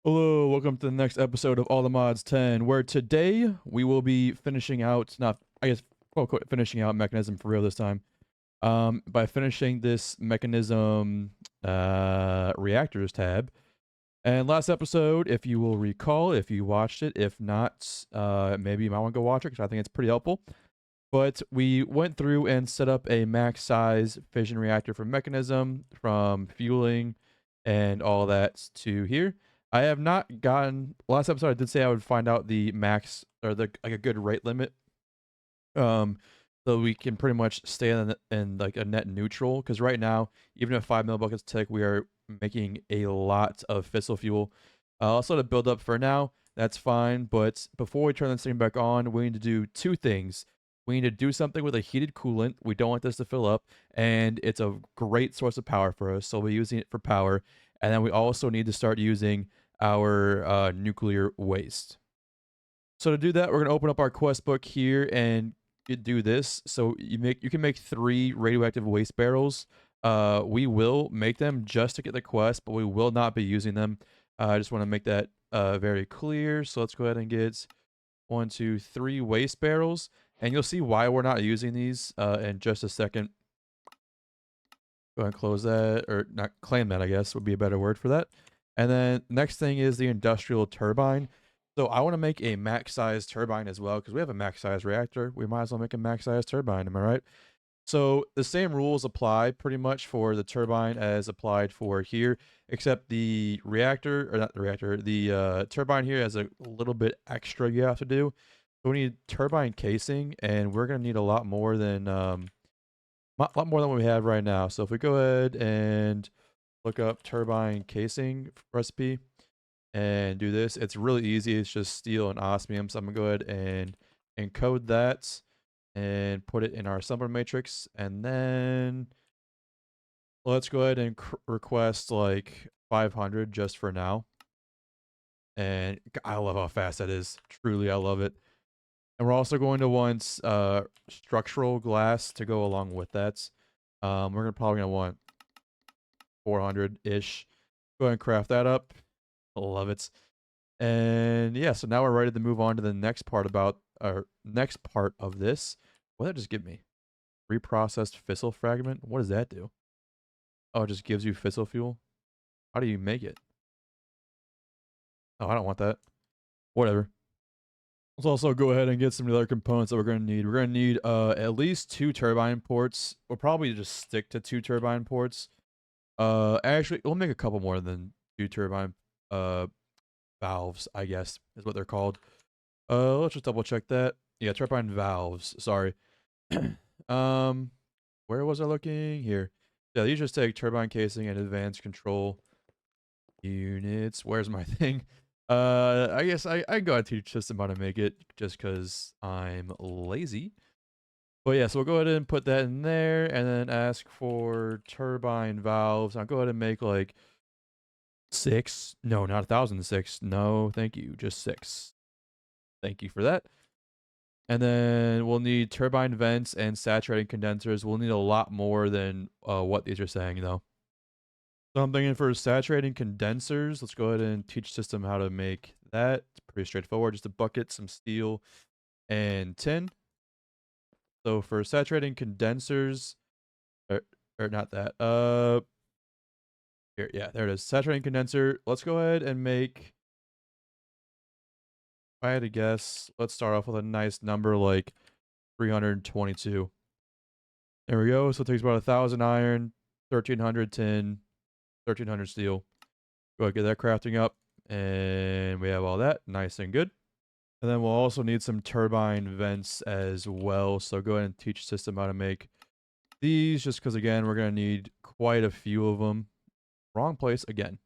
Hello, welcome to the next episode of All the Mods 10, where today we will be finishing out, not, I guess, quote unquote, finishing out Mechanism for real this time, by finishing this Mechanism Reactors tab. And last episode, if you will recall, if you watched it, if not, maybe you might want to go watch it because I think it's pretty helpful. But we went through and set up a max size fission reactor for Mechanism, from fueling and all that to here. I have not gotten, last episode I did say I would find out the max or the like a good rate limit. So we can pretty much stay in like a net neutral, because right now, even at 5 millibuckets tick, we are making a lot of fissile fuel. Also to build up for now, that's fine, but before we turn this thing back on, we need to do two things. We need to do something with a heated coolant. We don't want this to fill up, and it's a great source of power for us, so we're using it for power. And then we also need to start using our nuclear waste. So to do that, we're going to open up our quest book here and do this. So you can make 3 radioactive waste barrels. We will make them just to get the quest, but we will not be using them. I just want to make that very clear. So let's go ahead and get 1, 2, 3 waste barrels, and you'll see why we're not using these in just a second. Go ahead and close that, or not claim that, I guess would be a better word for that. And then next thing is the industrial turbine. So I want to make a max size turbine as well, because we have a max size reactor. We might as well make a max size turbine, am I right? So the same rules apply pretty much for the turbine as applied for here, except the reactor, or not the reactor, the turbine here has a little bit extra you have to do. So we need turbine casing, and we're going to need a lot more than lot more than what we have right now. So if we go ahead and look up turbine casing recipe and do this, it's really easy. It's just steel and osmium. So I'm gonna go ahead and encode that and put it in our assembler matrix. And then let's go ahead and request like 500 just for now. And I love how fast that is. Truly, I love it. And we're also going to want structural glass to go along with that. We're probably going to want 400-ish. Go ahead and craft that up. I love it. And yeah, so now we're ready to move on to the next part about our next part of this. What did that just give me? Reprocessed fissile fragment? What does that do? Oh, it just gives you fissile fuel? How do you make it? Oh, I don't want that. Whatever. Let's also go ahead and get some of the other components that we're going to need. We're going to need at least 2 turbine ports. We'll probably just stick to 2 turbine ports. Actually, we'll make a couple more than 2 turbine valves, I guess, is what they're called. Let's just double check that. Yeah, turbine valves. Sorry. Where was I looking? Here. Yeah, these just take turbine casing and advanced control units. Where's my thing? I guess I go ahead and teach system how to make it just because I'm lazy. But yeah, so we'll go ahead and put that in there and then ask for turbine valves. I'll go ahead and make like 6. No, not 1,006. No, thank you. Just 6. Thank you for that. And then we'll need turbine vents and saturating condensers. We'll need a lot more than what these are saying, though. So I'm thinking for saturating condensers, let's go ahead and teach system how to make that. It's pretty straightforward. Just a bucket, some steel, and tin. So for saturating condensers, or not that. Here, yeah, there it is. Saturating condenser. Let's go ahead and make, if I had to guess, let's start off with a nice number like 322. There we go. So it takes about 1,000 iron, 1,300 tin, 1,300 steel. Go ahead, get that crafting up, and we have all that nice and good. And then we'll also need some turbine vents as well. So go ahead and teach system how to make these, just because, again, we're going to need quite a few of them. Wrong place again.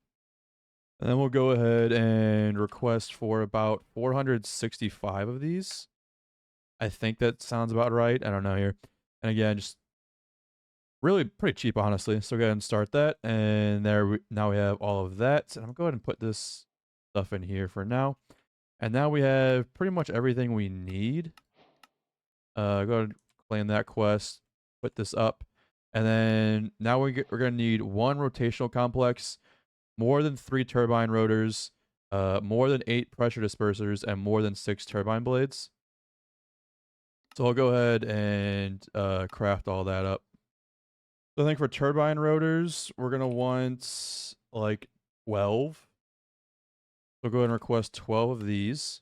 And then we'll go ahead and request for about 465 of these. I think that sounds about right. I don't know here. And again, just really pretty cheap, honestly. So go ahead and start that. And now we have all of that. And I'm going to go ahead and put this stuff in here for now. And now we have pretty much everything we need. Go ahead and claim that quest. Put this up. And then now we're going to need 1 rotational complex, more than 3 turbine rotors, more than 8 pressure dispersers, and more than 6 turbine blades. So I'll go ahead and craft all that up. So I think for turbine rotors, we're going to want like 12. So go ahead and request 12 of these.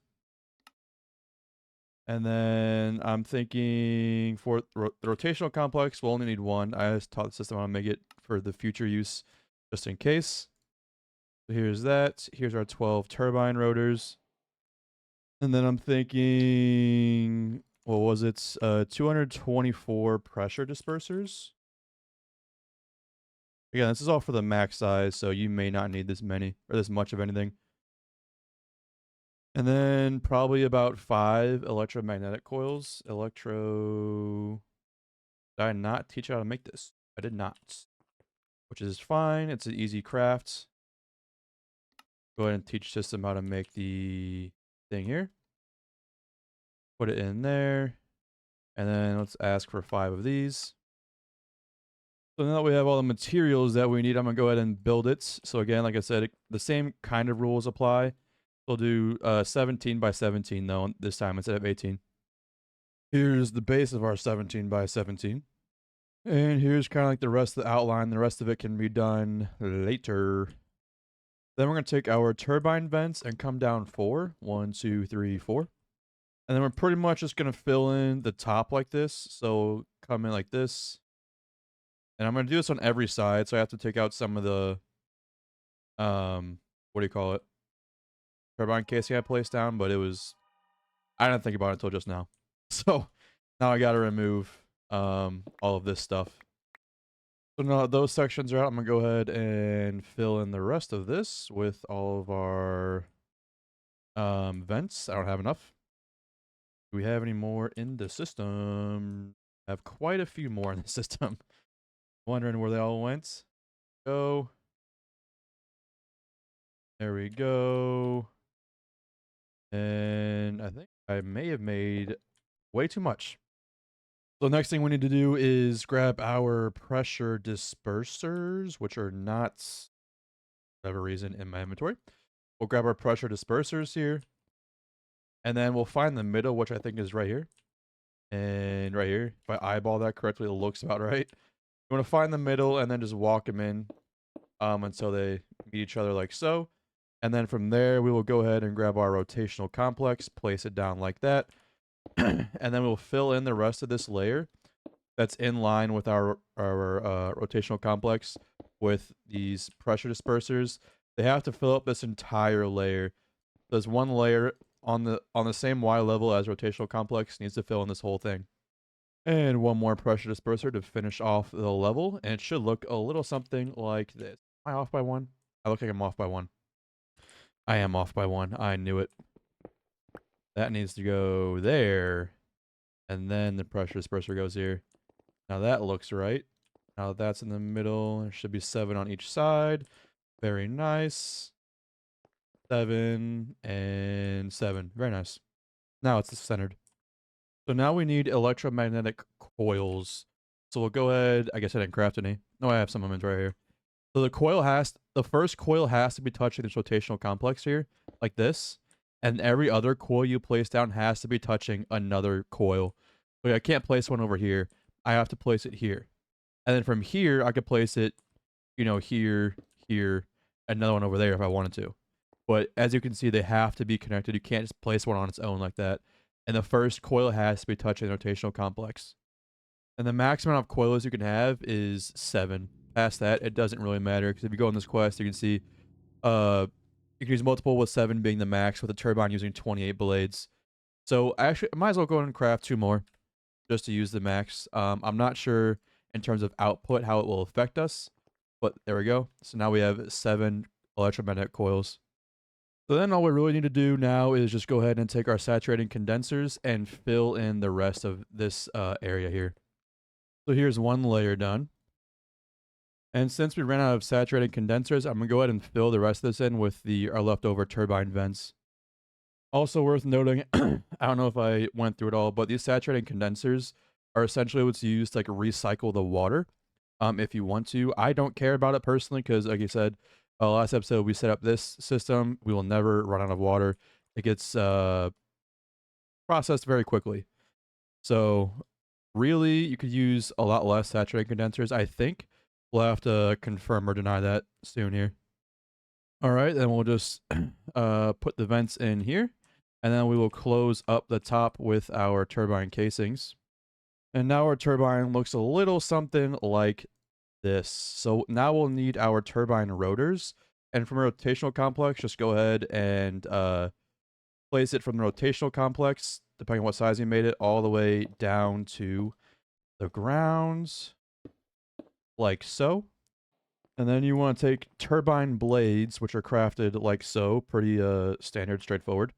And then I'm thinking for the rotational complex, we'll only need 1. I just taught the system how to make it for the future use, just in case. So here's that. Here's our 12 turbine rotors. And then I'm thinking, what was it? 224 pressure dispersers. Again, this is all for the max size, so you may not need this many or this much of anything. And then probably about 5 electromagnetic coils. Did I not teach you how to make this? I did not. Which is fine. It's an easy craft. Go ahead and teach system how to make the thing here. Put it in there. And then let's ask for 5 of these. So now that we have all the materials that we need, I'm going to go ahead and build it. So again, like I said, the same kind of rules apply. We'll do 17 by 17 though, this time instead of 18. Here's the base of our 17 by 17. And here's kind of like the rest of the outline. The rest of it can be done later. Then we're going to take our turbine vents and come down 4. 1, 2, 3, 4. And then we're pretty much just going to fill in the top like this. So come in like this. And I'm going to do this on every side. So I have to take out some of the, what do you call it? Turbine casing I placed down, but I didn't think about it until just now. So now I got to remove all of this stuff. So now that those sections are out, I'm going to go ahead and fill in the rest of this with all of our vents. I don't have enough. Do we have any more in the system? I have quite a few more in the system. Wondering where they all went. Go. There we go. And I think I may have made way too much. So next thing we need to do is grab our pressure dispersers, which are not, for whatever reason, in my inventory. We'll grab our pressure dispersers here. And then we'll find the middle, which I think is right here. And right here, if I eyeball that correctly, it looks about right. You want to find the middle and then just walk them in until they meet each other like so. And then from there, we will go ahead and grab our rotational complex, place it down like that. And then we'll fill in the rest of this layer that's in line with our rotational complex with these pressure dispersers. They have to fill up this entire layer. There's one layer on the same Y level as rotational complex needs to fill in this whole thing. And one more pressure disperser to finish off the level. And it should look a little something like this. Am I off by 1? I look like I'm off by 1. I am off by 1. I knew it. That needs to go there. And then the pressure disperser goes here. Now that looks right. Now that's in the middle. There should be 7 on each side. Very nice. 7 and 7. Very nice. Now it's centered. So now we need electromagnetic coils. So we'll go ahead. I guess I didn't craft any. No, I have some of them right here. So the first coil has to be touching this rotational complex here, like this. And every other coil you place down has to be touching another coil. So I can't place one over here. I have to place it here. And then from here, I could place it, here, another one over there if I wanted to. But as you can see, they have to be connected. You can't just place one on its own like that. And the first coil has to be touching the rotational complex. And the max amount of coils you can have is 7. Past that, it doesn't really matter, because if you go on this quest, you can see you can use multiple with 7 being the max, with the turbine using 28 blades. So actually, I might as well go and craft 2 more just to use the max. I'm not sure in terms of output how it will affect us, but there we go. So now we have 7 electromagnetic coils. So then all we really need to do now is just go ahead and take our saturating condensers and fill in the rest of this area here. So here's one layer done. And since we ran out of saturating condensers, I'm going to go ahead and fill the rest of this in with our leftover turbine vents. Also worth noting, I don't know if I went through it all, but these saturating condensers are essentially what's used to recycle the water if you want to. I don't care about it personally because, like you said, Last episode we set up this system. We will never run out of water. It gets processed very quickly. So really, you could use a lot less saturating condensers. I think we'll have to confirm or deny that soon here. All right, then we'll just put the vents in here, and then we will close up the top with our turbine casings. And now our turbine looks a little something like this. So now we'll need our turbine rotors. And from a rotational complex, just go ahead and place it from the rotational complex, depending on what size you made it, all the way down to the grounds, like so. And then you want to take turbine blades, which are crafted like so, pretty standard, straightforward.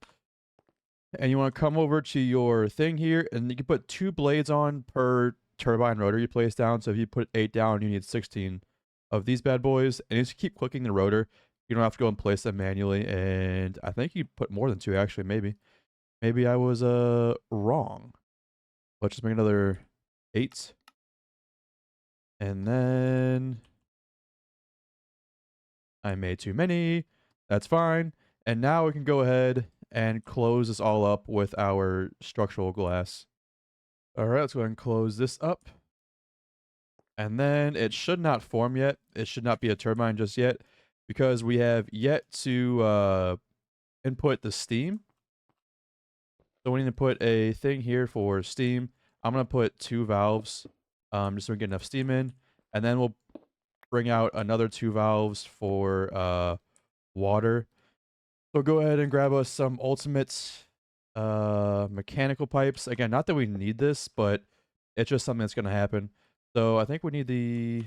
And you want to come over to your thing here, and you can put 2 blades on per turbine rotor you place down. So if you put 8 down, you need 16 of these bad boys. And you just keep clicking the rotor. You don't have to go and place them manually. And I think you put more than 2, actually, maybe. Maybe I was wrong. Let's just make another 8. And then I made too many. That's fine. And now we can go ahead and close this all up with our structural glass. All right, let's go ahead and close this up. And then it should not form yet. It should not be a turbine just yet because we have yet to input the steam. So we need to put a thing here for steam. I'm going to put 2 valves just so we get enough steam in. And then we'll bring out another 2 valves for water. So go ahead and grab us some ultimate mechanical pipes. Again, not that we need this, but it's just something that's going to happen. So I think we need the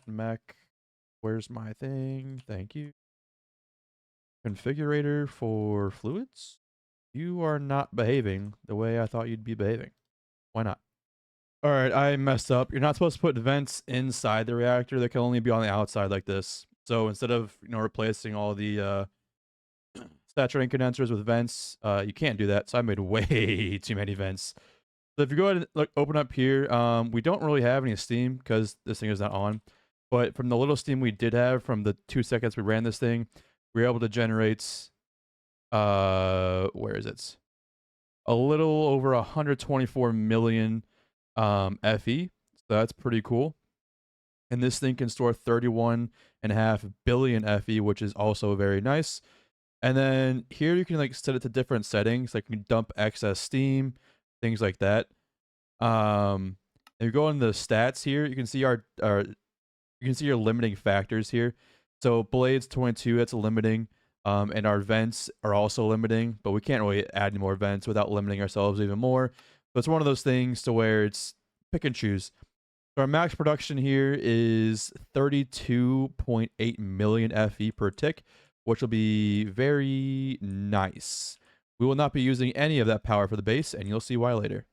mech. Where's my thing? Thank you. Configurator for fluids. You are not behaving the way I thought you'd be behaving. Why not? All right, I messed up. You're not supposed to put vents inside the reactor. They can only be on the outside like this. So instead of replacing all the saturating condensers with vents, you can't do that. So I made way too many vents. So if you go ahead and open up here, we don't really have any steam because this thing is not on. But from the little steam we did have from the 2 seconds we ran this thing, we were able to generate, where is it? A little over 124 million FE. So that's pretty cool. And this thing can store 31.5 billion FE, which is also very nice. And then here you can set it to different settings, like you can dump excess steam, things like that. If you go in the stats here, you can see your limiting factors here. So blades 22, that's limiting. And our vents are also limiting, but we can't really add any more vents without limiting ourselves even more. So it's one of those things to where it's pick and choose. So our max production here is 32.8 million FE per tick, which will be very nice. We will not be using any of that power for the base, and you'll see why later.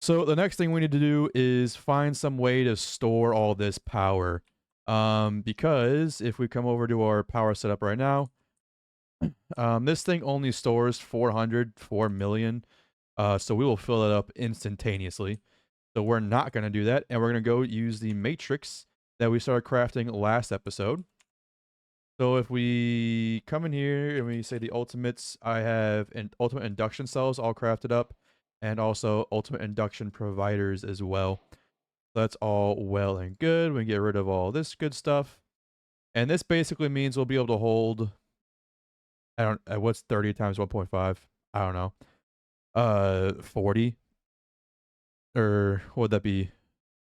So the next thing we need to do is find some way to store all this power. Because if we come over to our power setup right now, this thing only stores 404 million. So we will fill it up instantaneously. So we're not going to do that. And we're going to go use the matrix that we started crafting last episode. So if we come in here and we say the ultimates, I have ultimate induction cells all crafted up. And also ultimate induction providers as well. So that's all well and good. We can get rid of all this good stuff. And this basically means we'll be able to hold, what's 30 times 1.5? I don't know. 40. Or what would that be?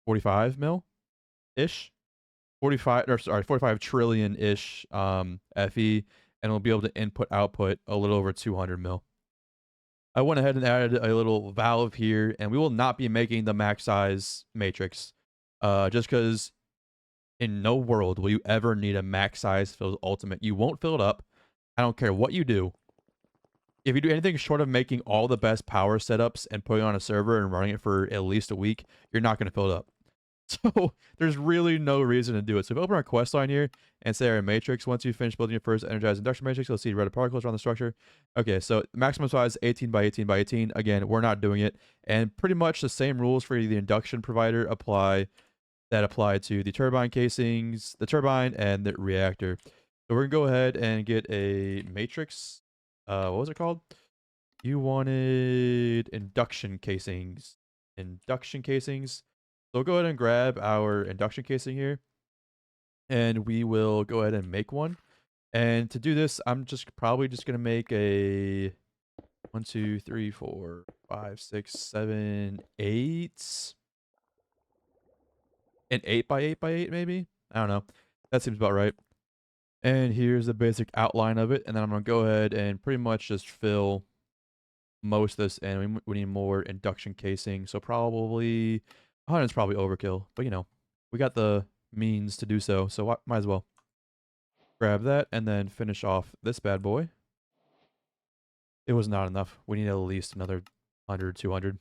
45 mil-ish? 45 trillion-ish FE. And we'll be able to output a little over 200 mil. I went ahead and added a little valve here, and we will not be making the max size matrix. Just because in no world will you ever need a max size filled ultimate. You won't fill it up. I don't care what you do. If you do anything short of making all the best power setups and putting on a server and running it for at least a week, you're not going to fill it up. So there's really no reason to do it. So if we open our quest line here and say our matrix, once you finish building your first energized induction matrix, you'll see red particles around the structure. Okay, so maximum size 18 by 18 by 18. Again, we're not doing it. And pretty much the same rules for the induction provider apply to the turbine casings, the turbine, and the reactor. So we're gonna go ahead and get a matrix. What was it called? You wanted induction casings. Induction casings. So we'll go ahead and grab our induction casing here, and we will go ahead and make one. And to do this, I'm just probably just gonna make a 1, 2, 3, 4, 5, 6, 7, 8. An 8 by 8 by 8, maybe? I don't know. That seems about right. And here's the basic outline of it. And then I'm going to go ahead and pretty much just fill most of this in. We need more induction casing. So probably 100 is probably overkill. But, you know, we got the means to do so. So might as well grab that and then finish off this bad boy. It was not enough. We need at least another 100, 200.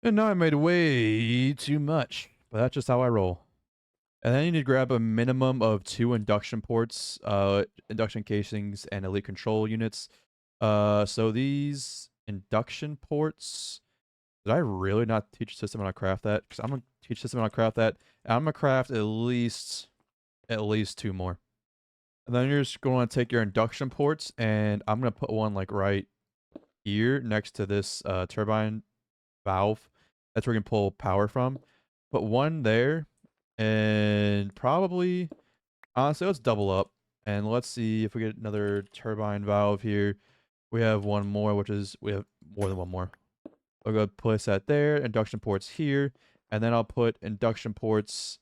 And now I made way too much. But that's just how I roll. And then you need to grab a minimum of 2 induction ports, induction casings, and elite control units. So these induction ports, did I really not teach system how to craft that? Because I'm gonna teach system how to craft that. And I'm gonna craft at least 2 more. And then you're just going to take your induction ports, and I'm gonna put one like right here next to this turbine valve. That's where we can pull power from. Put one there. And probably, honestly, let's double up. And let's see if we get another turbine valve here. We have one more, which is, we have more than one more. I'll go place that there, induction ports here. And then I'll put induction ports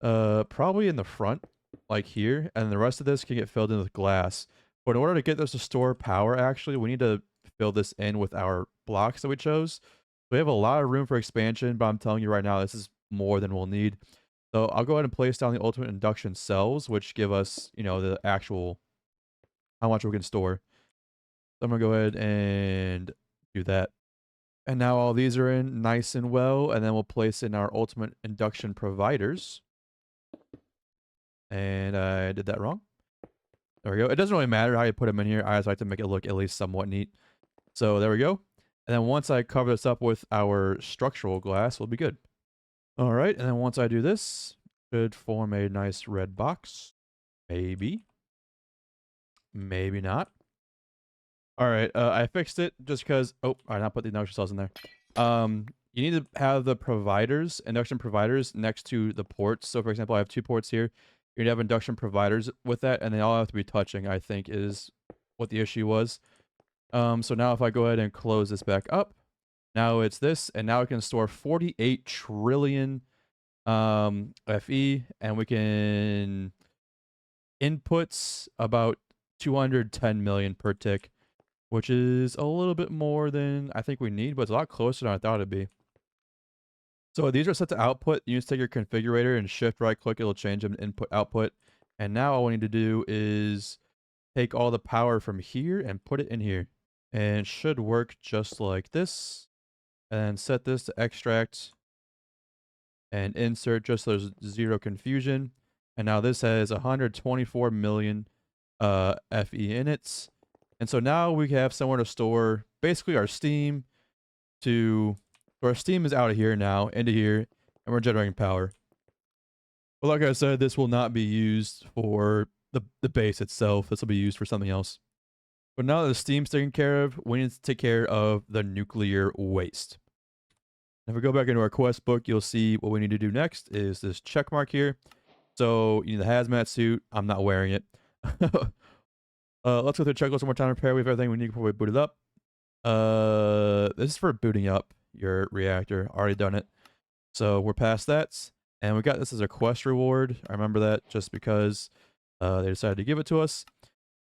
probably in the front, like here. And the rest of this can get filled in with glass. But in order to get this to store power, actually, we need to fill this in with our blocks that we chose. We have a lot of room for expansion, but I'm telling you right now, this is more than we'll need. So I'll go ahead and place down the ultimate induction cells, which give us, you know, the actual, how much we can store. So I'm going to go ahead and do that. And now all these are in nice and well, and then we'll place in our ultimate induction providers. And I did that wrong. There we go. It doesn't really matter how you put them in here. I just like to make it look at least somewhat neat. So there we go. And then once I cover this up with our structural glass, we'll be good. All right, and then once I do this, should form a nice red box. Maybe. Maybe not. All right, I fixed it just because, oh, I not put the induction cells in there. You need to have the providers, induction providers, next to the ports. So for example, I have 2 ports here. You need to have induction providers with that, and they all have to be touching, I think, is what the issue was. So now if I go ahead and close this back up, now it's this, and now it can store 48 trillion FE, and we can inputs about 210 million per tick, which is a little bit more than I think we need, but it's a lot closer than I thought it'd be. So these are set to output. You just take your configurator and shift right click, it'll change them to input output. And now all we need to do is take all the power from here and put it in here. And it should work just like this. And set this to extract and insert just so there's 0 confusion. And now this has 124 million FE in it. And so now we have somewhere to store basically our steam so our steam is out of here now, into here, and we're generating power. But like I said, this will not be used for the base itself. This will be used for something else. But now that the steam's taken care of, we need to take care of the nuclear waste. If we go back into our quest book, you'll see what we need to do next is this check mark here. So you need the hazmat suit. I'm not wearing it. Let's go through the checklist one more time. Repair. We have everything we need before we boot it up. This is for booting up your reactor. Already done it. So we're past that. And we got this as a quest reward. I remember that just because they decided to give it to us.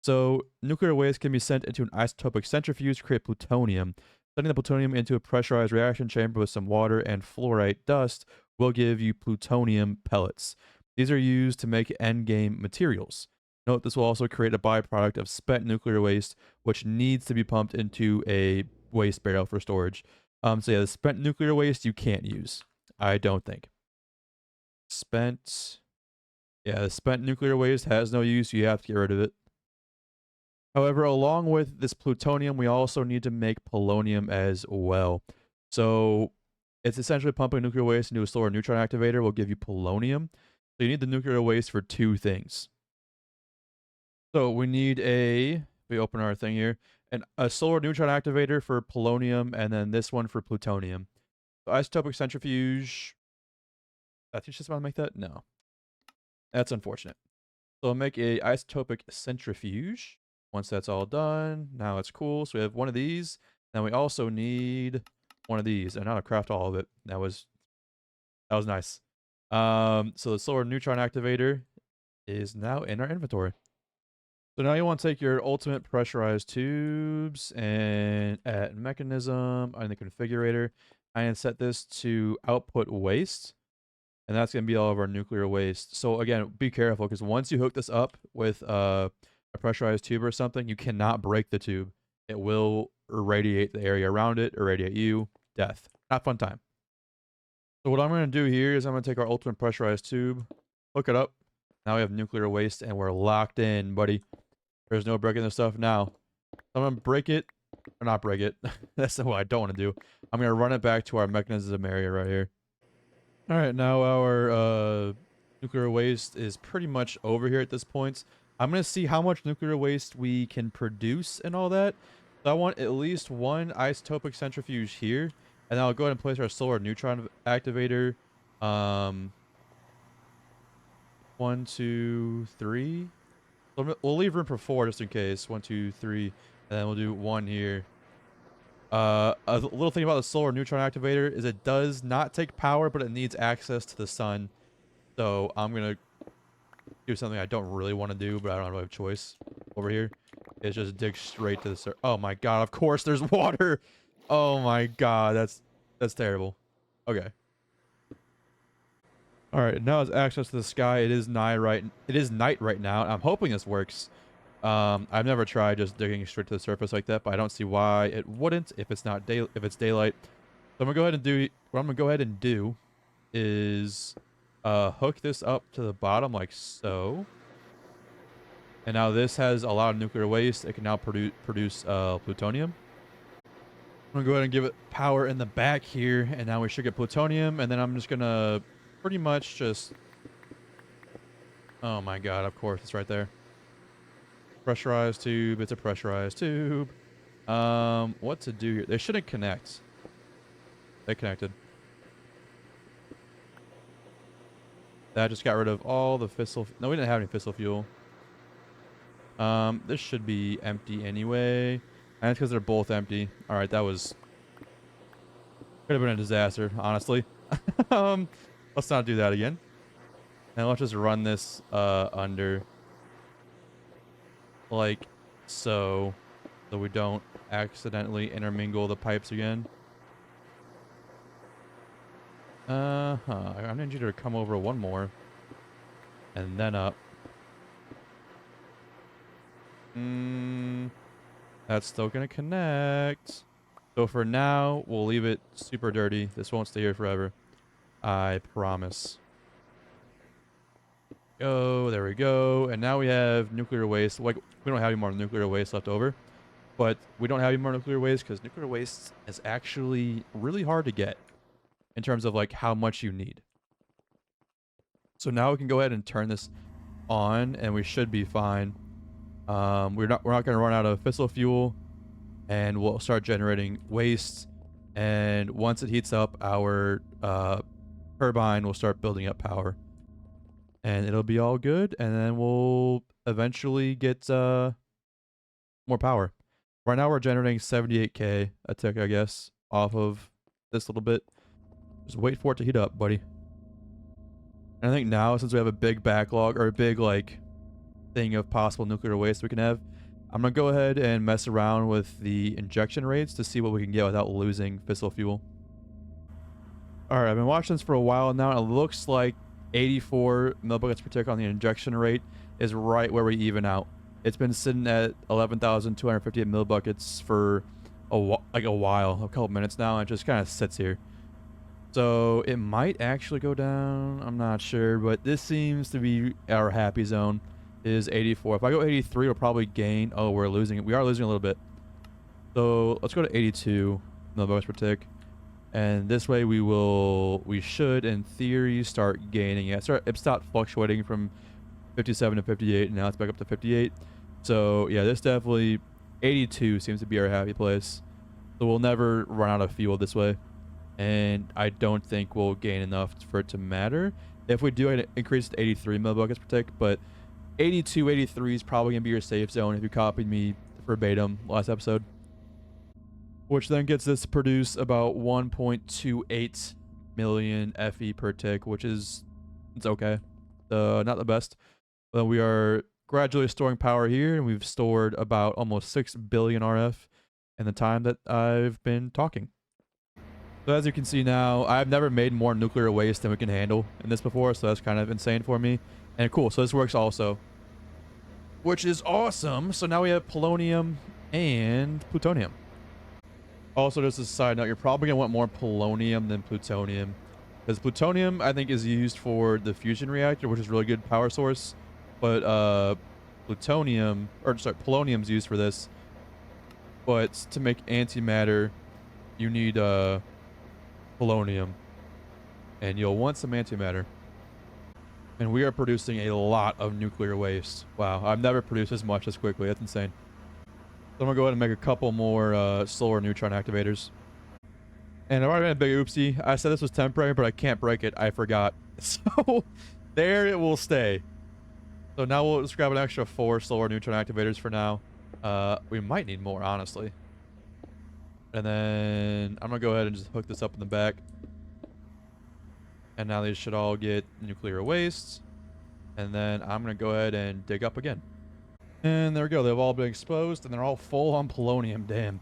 So nuclear waste can be sent into an isotopic centrifuge to create plutonium. Sending the plutonium into a pressurized reaction chamber with some water and fluorite dust will give you plutonium pellets. These are used to make endgame materials. Note this will also create a byproduct of spent nuclear waste, which needs to be pumped into a waste barrel for storage. So yeah, the spent nuclear waste you can't use. I don't think. The spent nuclear waste has no use. You have to get rid of it. However, along with this plutonium, we also need to make polonium as well. So it's essentially pumping nuclear waste into a solar neutron activator will give you polonium. So you need the nuclear waste for 2 things. So we need we open our thing here, and a solar neutron activator for polonium, and then this one for plutonium. So isotopic centrifuge. I think she's about to make that. No, that's unfortunate. So I'll make a isotopic centrifuge. Once that's all done, now it's cool. So we have one of these. Now we also need one of these, and now to craft all of it. That was nice. So the solar neutron activator is now in our inventory. So now you want to take your ultimate pressurized tubes and add mechanism in the configurator and set this to output waste. And that's going to be all of our nuclear waste. So again, be careful because once you hook this up with a pressurized tube or something, you cannot break the tube. It will irradiate the area around it, irradiate you, death. Not fun time. So what I'm going to do here is I'm going to take our ultimate pressurized tube, hook it up. Now we have nuclear waste and we're locked in, buddy. There's no breaking this stuff now. I'm going to break it, or not break it. That's what I don't want to do. I'm going to run it back to our mechanism area right here. All right, now our nuclear waste is pretty much over here at this point. I'm going to see how much nuclear waste we can produce and all that. So I want at least one isotopic centrifuge here. And then I'll go ahead and place our solar neutron activator. 1, 2, 3. So we'll leave room for 4 just in case. 1, 2, 3. And then we'll do 1 here. A little thing about the solar neutron activator is it does not take power, but it needs access to the sun. So I'm going to do something I don't really want to do, but I don't have a choice over here. It's just dig straight to the surface. Oh my god, of course there's water. Oh my god, that's terrible. Okay. All right, now it's access to the sky. It is night right now. I'm hoping this works. I've never tried just digging straight to the surface like that, but I don't see why it wouldn't if it's daylight. So I'm gonna go ahead and do what I'm gonna go ahead and do is hook this up to the bottom like so. And now this has a lot of nuclear waste. It can now produce plutonium. I'm gonna go ahead and give it power in the back here, and now we should get plutonium. And then I'm just gonna pretty much just. Oh my god! Of course, it's right there. Pressurized tube. It's a pressurized tube. What to do here? They shouldn't connect. They connected. That just got rid of all the fissile. No, we didn't have any fissile fuel. This should be empty anyway. And it's because they're both empty. All right, that was could have been a disaster, honestly. Let's not do that again. And let's just run this under like so we don't accidentally intermingle the pipes again. I need you to come over one more and then up. That's still gonna connect. So for now, we'll leave it super dirty. This won't stay here forever. I promise. Oh, there we go. And now we have nuclear waste. Like, we don't have any more nuclear waste left over. But we don't have any more nuclear waste because nuclear waste is actually really hard to get in terms of like how much you need. So now we can go ahead and turn this on and we should be fine. We're not going to run out of fissile fuel, and we'll start generating waste. And once it heats up, our turbine will start building up power, and it'll be all good. And then we'll eventually get more power. Right now we're generating 78k a tick, I guess, off of this little bit. Just wait for it to heat up, buddy. And I think now, since we have a big backlog or a big like thing of possible nuclear waste we can have, I'm gonna go ahead and mess around with the injection rates to see what we can get without losing fissile fuel. All right, I've been watching this for a while now, and it looks like 84 millibuckets per tick on the injection rate is right where we even out. It's been sitting at 11,258 millibuckets for a while, a couple minutes now, and it just kind of sits here. So it might actually go down. I'm not sure, but this seems to be our happy zone. Is 84. If I go 83, we'll probably gain. Oh, we're losing it. We are losing a little bit. So let's go to 82 millibuckets per tick, and this way we should, in theory, start gaining. It stopped fluctuating from 57 to 58, and now it's back up to 58. So yeah, this definitely 82 seems to be our happy place. So we'll never run out of fuel this way. And I don't think we'll gain enough for it to matter. If we do, I'd increase it to 83 millibuckets per tick, but 82, 83 is probably going to be your safe zone if you copied me verbatim last episode. Which then gets us to produce about 1.28 million FE per tick, which is, it's okay. Not the best. But we are gradually storing power here, and we've stored about almost 6 billion RF in the time that I've been talking. So as you can see now, I've never made more nuclear waste than we can handle in this before, so that's kind of insane for me. And cool, so this works also, which is awesome. So now we have polonium and plutonium. Also, just as a side note, you're probably going to want more polonium than plutonium, because plutonium, I think, is used for the fusion reactor, which is a really good power source. But polonium is used for this. But to make antimatter, you need polonium, and you'll want some antimatter. And we are producing a lot of nuclear waste. Wow, I've never produced as much as quickly. That's insane. So I'm gonna go ahead and make a couple more solar neutron activators. And I've already made a big oopsie. I said this was temporary, but I can't break it. I forgot. So there it will stay. So now we'll just grab an extra 4 solar neutron activators for now. We might need more, honestly. And then I'm gonna go ahead and just hook this up in the back. And now these should all get nuclear waste. And then I'm gonna go ahead and dig up again. And there we go. They've all been exposed, and they're all full on polonium. Damn.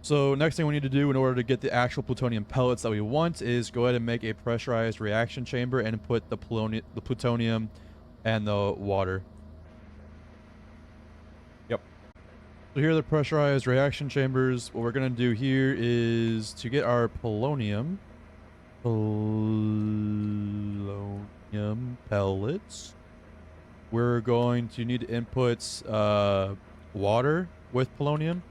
So next thing we need to do in order to get the actual plutonium pellets that we want is go ahead and make a pressurized reaction chamber and put the plutonium and the water. Yep. So here are the pressurized reaction chambers. What we're going to do here is to get our polonium pellets, we're going to need to input water with polonium.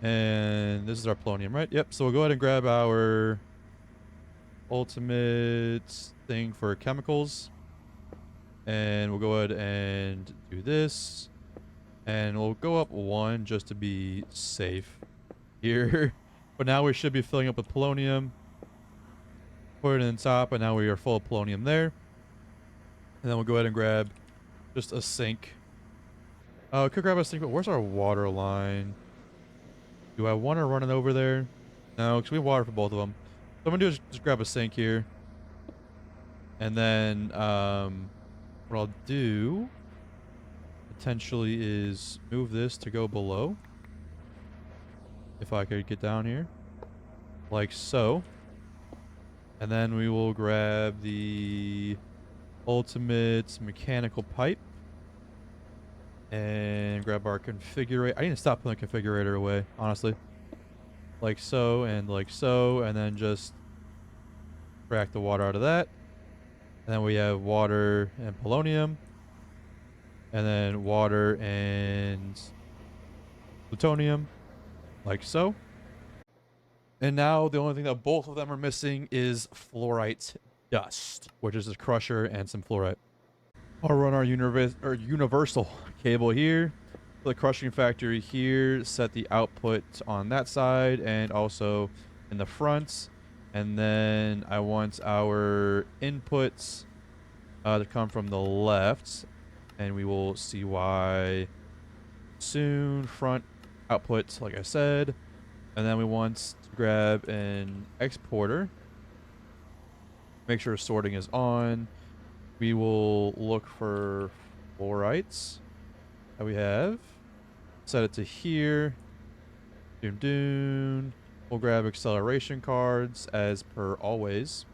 And this is our polonium, right? Yep. So we'll go ahead and grab our ultimate thing for chemicals. And we'll go ahead and do this. And we'll go up 1 just to be safe here. But now we should be filling up with polonium. Put it in top, and now we are full of polonium there. And then we'll go ahead and grab just a sink. Could grab a sink, but where's our water line? Do I want to run it over there? No, because we have water for both of them. So I'm going to do is just grab a sink here. And then what I'll do potentially is move this to go below. If I could get down here. Like so. And then we will grab the ultimate mechanical pipe. And grab our configurator. I need to stop putting the configurator away, honestly. Like so, and then just extract the water out of that. And then we have water and polonium. And then water and plutonium. Like so. And now the only thing that both of them are missing is fluorite dust, which is a crusher and some fluorite. I'll run our universal cable here, the crushing factory here, set the output on that side and also in the front. And then I want our inputs to come from the left, and we will see why soon. Front output, like I said. And then we want to grab an exporter. Make sure sorting is on. We will look for fluorites that we have. Set it to here. Doom doom. We'll grab acceleration cards as per always.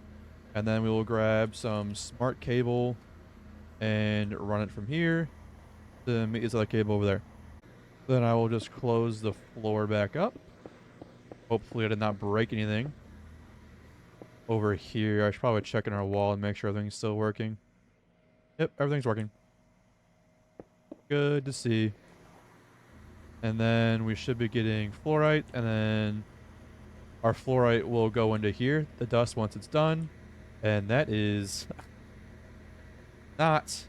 And then we will grab some smart cable and run it from here to meet this other cable over there. Then I will just close the floor back up. Hopefully I did not break anything. Over here, I should probably check in our wall and make sure everything's still working. Yep, everything's working. Good to see. And then we should be getting fluorite, and then our fluorite will go into here, the dust, once it's done. And that is not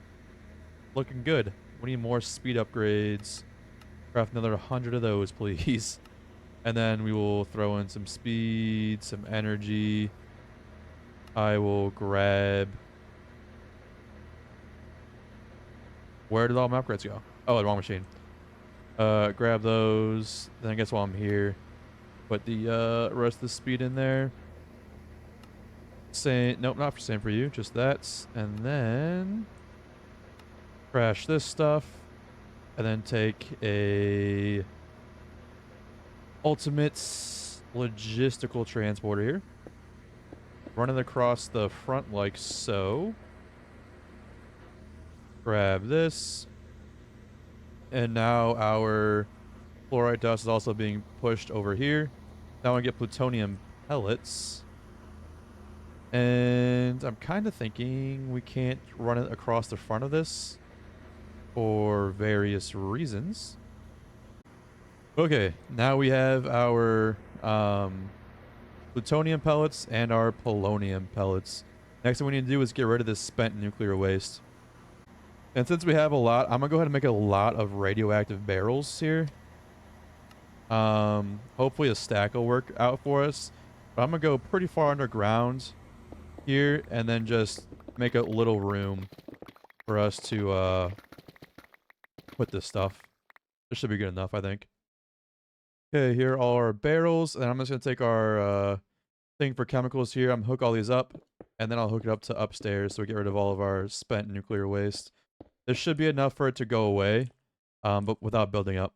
looking good. We need more speed upgrades. Craft another 100 of those, please. And then we will throw in some speed, some energy. I will grab... Where did all my upgrades go? Oh, the wrong machine. Grab those. Then I guess while I'm here, put the rest of the speed in there. Same, nope, not for same for you, just that. And then crash this stuff. And then take a ultimate logistical transporter here. Run it across the front like so. Grab this. And now our fluorite dust is also being pushed over here. Now I get plutonium pellets. And I'm kind of thinking we can't run it across the front of this for various reasons. Okay, now we have our plutonium pellets and our polonium pellets. Next thing we need to do is get rid of this spent nuclear waste. And since we have a lot, I'm gonna go ahead and make a lot of radioactive barrels here. Hopefully a stack will work out for us. But I'm gonna go pretty far underground here and then just make a little room for us to put this stuff. This should be good enough, I think. Okay, here are all our barrels, and I'm just gonna take our thing for chemicals here. I'm gonna hook all these up, and then I'll hook it up to upstairs so we get rid of all of our spent nuclear waste. This should be enough for it to go away, but without building up.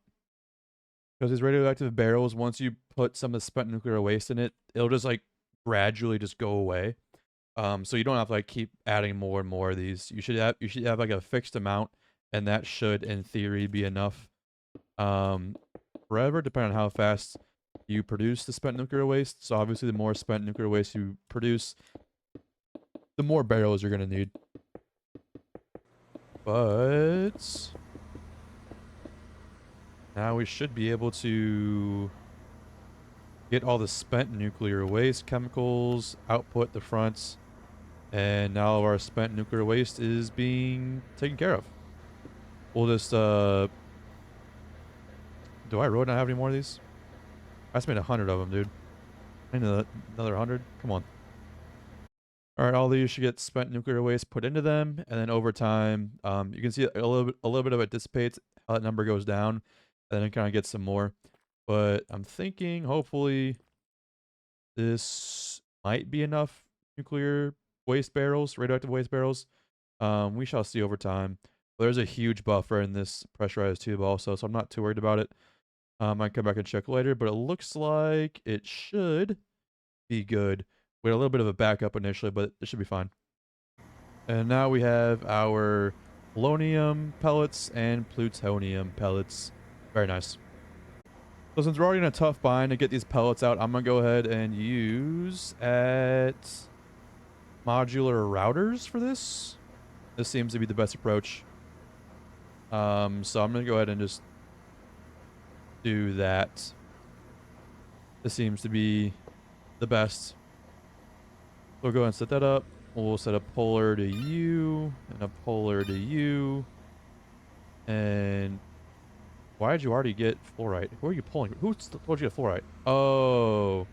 Because these radioactive barrels, once you put some of the spent nuclear waste in it, it'll just like gradually just go away. So you don't have to like keep adding more and more of these. You should have like a fixed amount, and that should, in theory, be enough. Forever, depending on how fast you produce the spent nuclear waste. So obviously, the more spent nuclear waste you produce, the more barrels you're gonna need. But now we should be able to get all the spent nuclear waste chemicals, output the fronts, and now our spent nuclear waste is being taken care of. We'll just do I really not have any more of these? I just made 100 of them, dude. I need another 100. Come on. All right, all these should get spent nuclear waste put into them, and then over time, you can see a little bit of it dissipates. How that number goes down, and then it kind of gets some more. But I'm thinking, hopefully, this might be enough nuclear waste barrels, radioactive waste barrels. We shall see over time. But there's a huge buffer in this pressurized tube also, so I'm not too worried about it. I might come back and check later, but it looks like it should be good. We had a little bit of a backup initially, but it should be fine. And now we have our polonium pellets and plutonium pellets. Very nice. So since we're already in a tough bind to get these pellets out, I'm going to go ahead and use at modular routers for this. This seems to be the best approach. So I'm going to go ahead and just do that. This seems to be the best. We'll go ahead and set that up. We'll set a polar to you and a polar to you. And why did you already get fluorite? Who are you pulling? Who told you to get fluorite? Oh,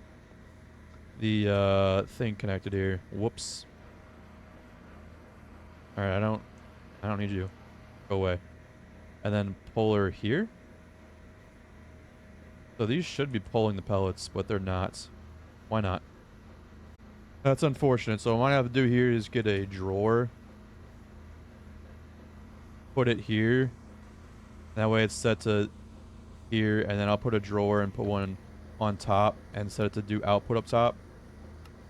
the thing connected here. Whoops. All right, I don't need you. Go away. And then polar here. So these should be pulling the pellets, but they're not. Why not? That's unfortunate. So what I have to do here is get a drawer. Put it here. That way it's set to here, and then I'll put a drawer and put one on top and set it to do output up top.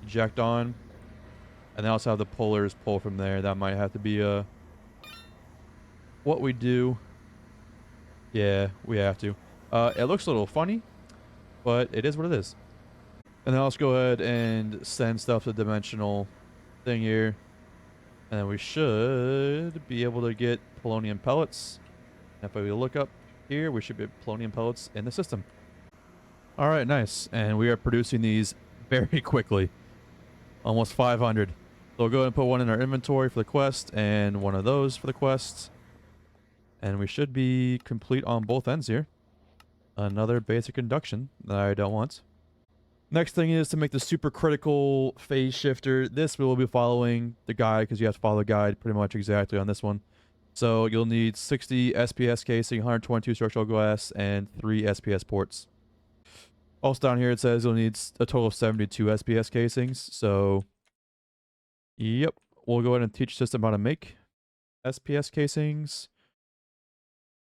Eject on. And then also have the pullers pull from there. That might have to be what we do. Yeah, we have to. It looks a little funny, but it is what it is. And then I'll just go ahead and send stuff to the dimensional thing here. And then we should be able to get polonium pellets. And if we look up here, we should get polonium pellets in the system. All right, nice. And we are producing these very quickly. Almost 500. So we'll go ahead and put one in our inventory for the quest and one of those for the quest. And we should be complete on both ends here. Another basic induction that I don't want. Next thing is to make the supercritical phase shifter. This we will be following the guide because you have to follow the guide pretty much exactly on this one. So you'll need 60 SPS casing, 122 structural glass, and 3 SPS ports. Also down here it says you'll need a total of 72 SPS casings. So, yep, we'll go ahead and teach system how to make SPS casings.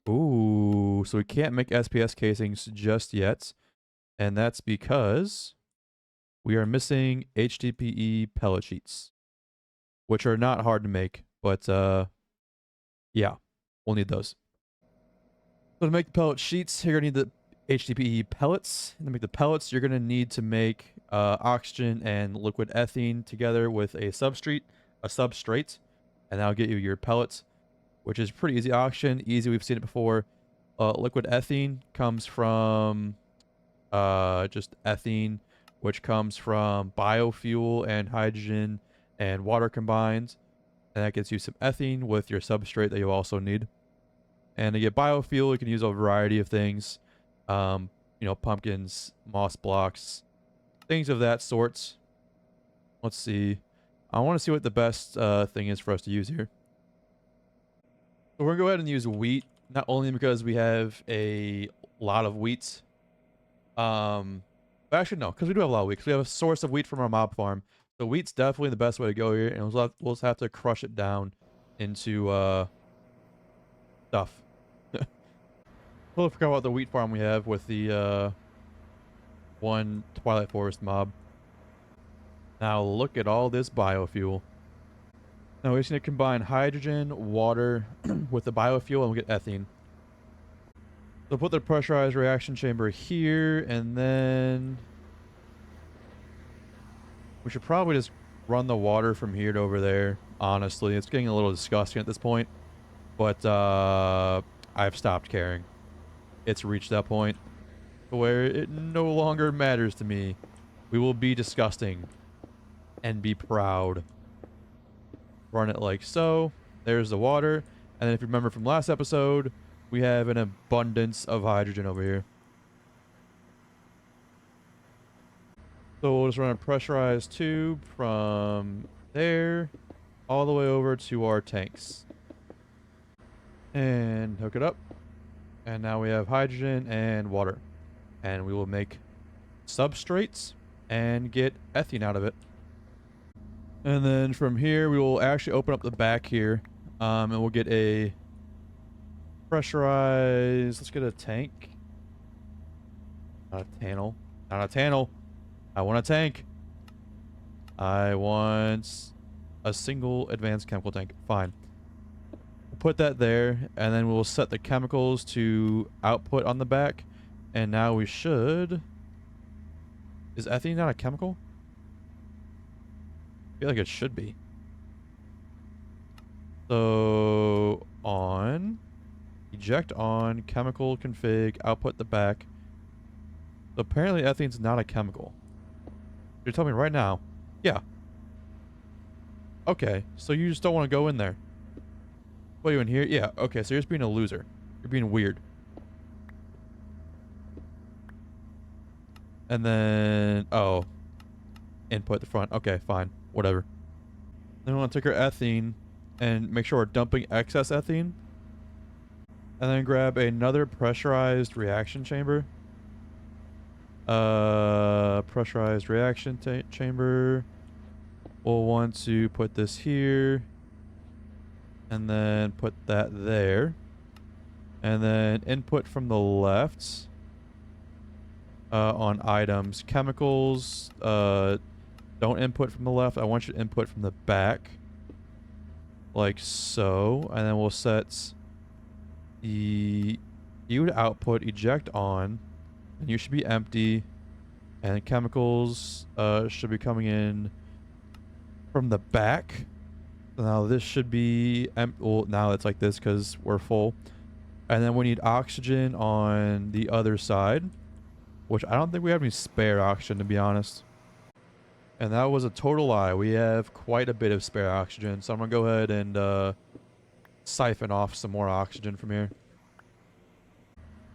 Ooh, so we can't make SPS casings just yet. And that's because we are missing HDPE pellet sheets, which are not hard to make, but yeah, we'll need those. So to make the pellet sheets, you're gonna need the HDPE pellets. And to make the pellets, you're gonna need to make oxygen and liquid ethene together with a substrate, and that'll get you your pellets, which is pretty easy. Oxygen, easy. We've seen it before. Liquid ethene comes from just ethene, which comes from biofuel and hydrogen and water combined. And that gets you some ethene with your substrate that you'll also need. And to get biofuel, you can use a variety of things. You know, pumpkins, moss blocks, things of that sort. Let's see. I want to see what the best thing is for us to use here. So we're going to go ahead and use wheat, not only because we have a lot of wheat. But actually no, because we do have a lot of wheat. 'Cause we have a source of wheat from our mob farm. So wheat's definitely the best way to go here, and we'll just have to crush it down into stuff. Totally forgot about the wheat farm we have with the one Twilight Forest mob. Now look at all this biofuel. Now we just need to combine hydrogen, water with the biofuel, and we'll get ethene. So put the pressurized reaction chamber here, and then we should probably just run the water from here to over there. Honestly, it's getting a little disgusting at this point, but I've stopped caring. It's reached that point where it no longer matters to me. We will be disgusting and be proud. Run it like so. There's the water, and then if you remember from last episode, we have an abundance of hydrogen over here. So we'll just run a pressurized tube from there all the way over to our tanks. And hook it up. And now we have hydrogen and water. And we will make substrates and get ethene out of it. And then from here, we will actually open up the back here. And we'll get a pressurized, let's get a tank. Not a tannel. Not a tannel. I want a tank. I want a single advanced chemical tank. Fine. We'll put that there, and then we'll set the chemicals to output on the back. And now we should... Is ethene not a chemical? I feel like it should be. So, on... Eject on, chemical config, output the back. So apparently ethene's not a chemical. You're telling me right now. Yeah. Okay, so you just don't want to go in there. What, are you in here? Yeah, okay, so you're just being a loser. You're being weird. And then... Oh. Input the front. Okay, fine. Whatever. Then we want to take our ethene and make sure we're dumping excess ethene. And then grab another pressurized reaction chamber. Pressurized reaction chamber. We'll want to put this here. And then put that there. And then input from the left. On items. Chemicals. Don't input from the left. I want you to input from the back. Like so. And then we'll set... the you to output eject on, and you should be empty, and chemicals should be coming in from the back. Now this should be well, now it's like this because we're full, and then we need oxygen on the other side, which I don't think we have any spare oxygen, to be honest. And that was a total lie. We have quite a bit of spare oxygen, so I'm gonna go ahead and siphon off some more oxygen from here.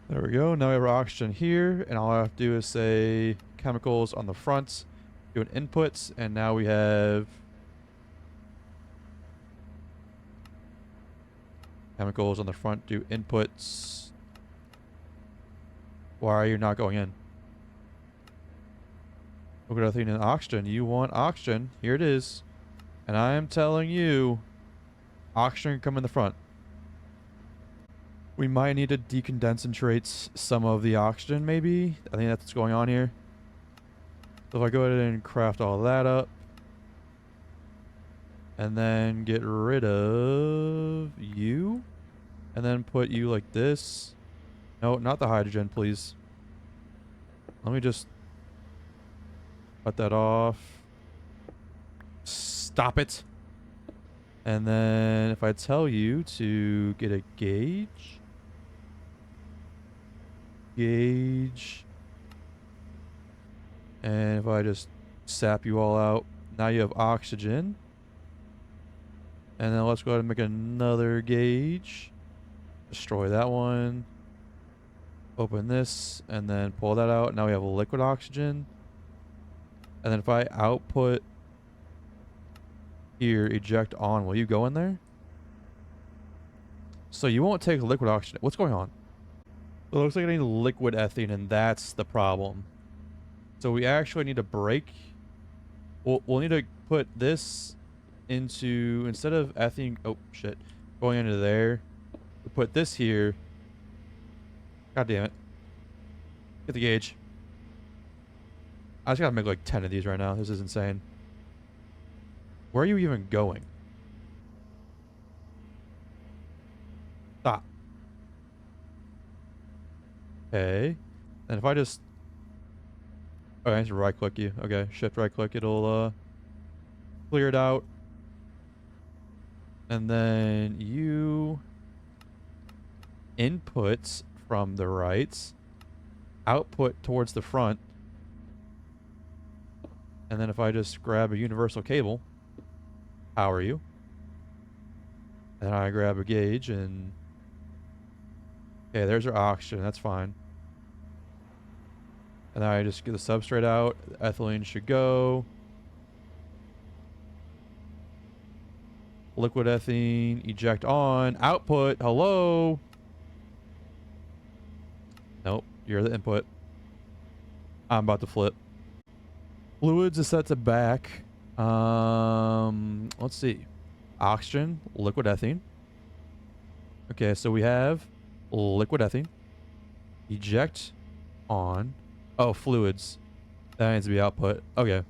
There we go. Now we have our oxygen here, and all I have to do is say chemicals on the front, do an inputs, and now we have chemicals on the front, do inputs. Why are you not going in? Look at that thing in oxygen. You want oxygen. Here it is. And I am telling you, oxygen can come in the front. We might need to decondentrate some of the oxygen, maybe. I think that's what's going on here. So if I go ahead and craft all that up, and then get rid of you, and then put you like this. No, not the hydrogen, please. Let me just cut that off. Stop it. And then if I tell you to get a gauge, and if I just sap you all out, now you have oxygen. And then let's go ahead and make another gauge. Destroy that one. Open this and then pull that out. Now we have liquid oxygen. And then if I output here, eject on, will you go in there? So you won't take liquid oxygen. What's going on? It looks like I need liquid ethene, and that's the problem. So we actually need to break. We'll need to put this into, instead of ethene, oh shit, going into there, we put this here. God damn it. Get the gauge. I just gotta make like 10 of these right now. This is insane. Where are you even going? Stop. Okay. And if I just... Oh, I have to right click you. Okay, shift right click. It'll clear it out. And then you inputs from the right, output towards the front. And then if I just grab a universal cable, power you. And I grab a gauge and... Okay, there's our oxygen. That's fine. And then I just get the substrate out. The ethylene should go. Liquid ethene. Eject on. Output. Hello. Nope. You're the input. I'm about to flip. Fluids is set to back. Let's see. Oxygen. Liquid ethene. Okay, so we have liquid ethene. Eject on. Oh, fluids. That needs to be output. Okay.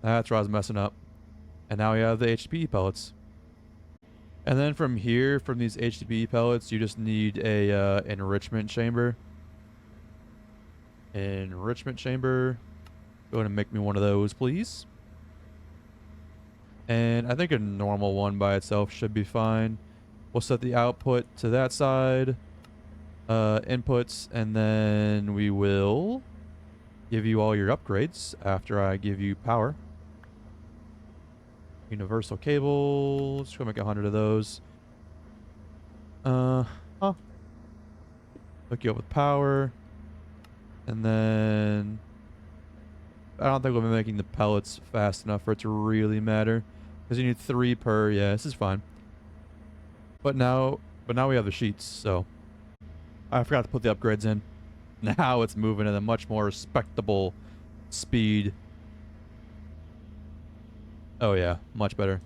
That's where I was messing up. And now we have the HDPE pellets. And then from here, from these HDPE pellets, you just need a enrichment chamber. Enrichment chamber. Go ahead and make me one of those, please. And I think a normal one by itself should be fine. We'll set the output to that side. Inputs, and then we will give you all your upgrades after I give you power. Universal cable. Let's go make 100 of those. Hook you up with power. And then I don't think we'll be making the pellets fast enough for it to really matter. Because you need 3 per. Yeah, this is fine. But now we have the sheets, so I forgot to put the upgrades in. Now it's moving at a much more respectable speed. Oh yeah, much better.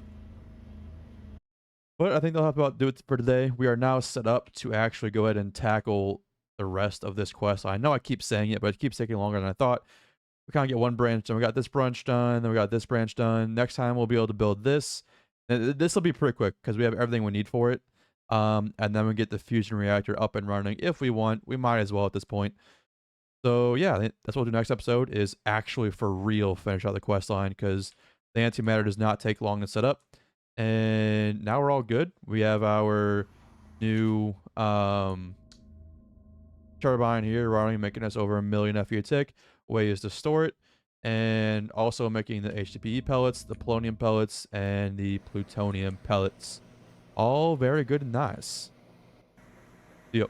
But I think they'll have to about do it for today. We are now set up to actually go ahead and tackle the rest of this quest. I know I keep saying it, but it keeps taking longer than I thought. We kind of get one branch done. We got this branch done, then we got this branch done. Next time we'll be able to build this. And this will be pretty quick because we have everything we need for it. And then we get the fusion reactor up and running if we want. We might as well at this point. So yeah, that's what we'll do next episode, is actually for real finish out the quest line, because the antimatter does not take long to set up. And now we're all good. We have our new turbine here running, making us over 1 million FE a tick. Ways to store it, and also making the HDPE pellets, the polonium pellets, and the plutonium pellets. All very good and nice. Yep.